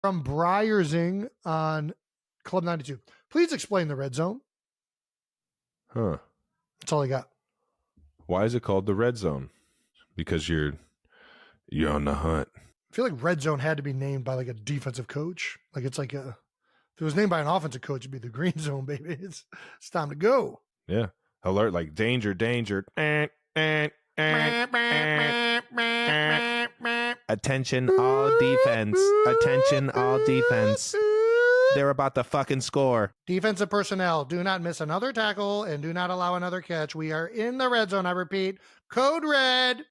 From Bryersing on Club 92. Please explain the red zone. Huh. That's all I got. Why is it called the red zone? Because you're on the hunt. I feel like red zone had to be named by like a defensive coach. Like it's like if it was named by an offensive coach, it'd be the green zone, baby. It's time to go. Yeah. Alert, like danger, danger. Attention all defense. Attention all defense. They're about to fucking score. Defensive personnel, do not miss another tackle and do not allow another catch. We are in the red zone. I repeat, code red.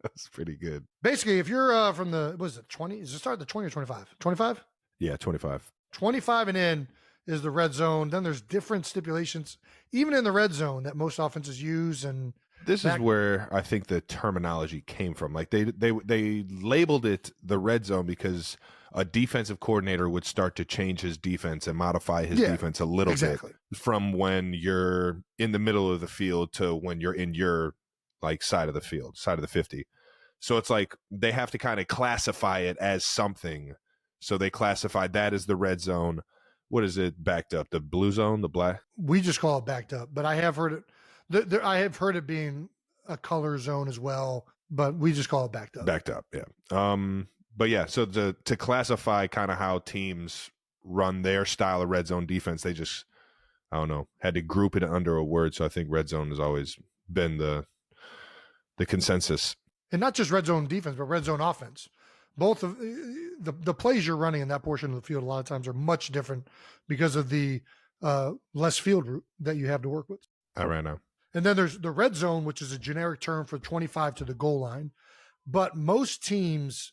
That's pretty good. Basically, if you're from the, what is it, 20? Is it start at the 20 or 25? 25? Yeah, 25. 25 and in is the red zone. Then there's different stipulations, even in the red zone, that most offenses use. And this is where I think the terminology came from. Like they labeled it the red zone because a defensive coordinator would start to change his defense and modify his defense a little bit from when you're in the middle of the field to when you're in your like side of the field, side of the 50. So it's like they have to kind of classify it as something. So they classified that as the red zone. What is it backed up? The blue zone, the black? We just call it backed up, but I have heard it. I have heard it being a color zone as well, but we just call it backed up. Backed up, yeah. But yeah, so to classify kind of how teams run their style of red zone defense, they just, I don't know, had to group it under a word. So I think red zone has always been the consensus. And not just red zone defense, but red zone offense. Both of the plays you're running in that portion of the field a lot of times are much different because of the less field route that you have to work with. I ran out. And then there's the red zone, which is a generic term for 25 to the goal line. But most teams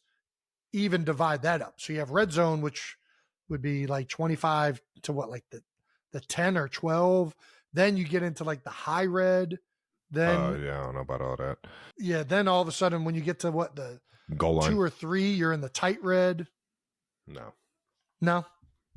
even divide that up. So you have red zone, which would be like 25 to what, like the 10 or 12. Then you get into like the high red. Then yeah, I don't know about all that. Yeah, then all of a sudden when you get to what, the goal line 2 or 3, you're in the tight red. No. Never.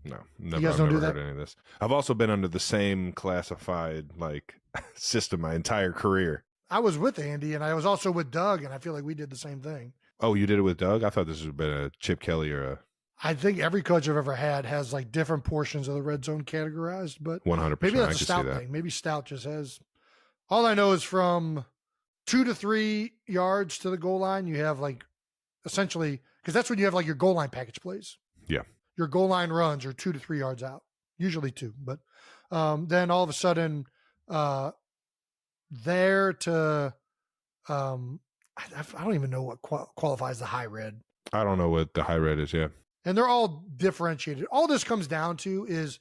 You guys don't I've do never that? heard any of this. I've also been under the same classified like system my entire career. I was with Andy and I was also with Doug, and I feel like we did the same thing. Oh, you did it with Doug? I thought this would have been a Chip Kelly or a... I think every coach I've ever had has like different portions of the red zone categorized, but 100%. maybe that's a Stout thing. Maybe Stout just has. All I know is from 2 to 3 yards to the goal line, you have like essentially, because that's when you have like your goal line package plays. Yeah. Your goal line runs are 2 to 3 yards out, usually 2. But then all of a sudden, there to, I don't even know what qualifies the high red. I don't know what the high red is, yeah. And they're all differentiated. All this comes down to is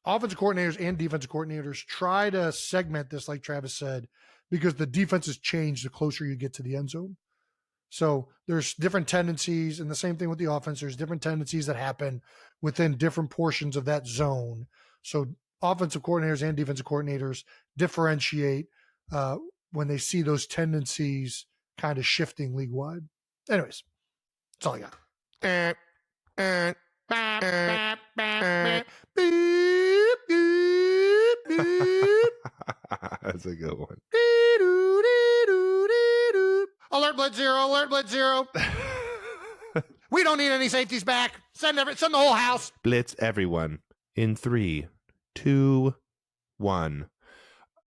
offensive coordinators and defensive coordinators try to segment this, like Travis said, because the defenses change the closer you get to the end zone. So there's different tendencies, and the same thing with the offense. There's different tendencies that happen within different portions of that zone. So offensive coordinators and defensive coordinators differentiate when they see those tendencies kind of shifting league-wide. Anyways, that's all I got. That's a good one. Alert Blitz Zero, Alert Blitz Zero. We don't need any safeties back. Send the whole house. Blitz everyone in 3, 2, 1.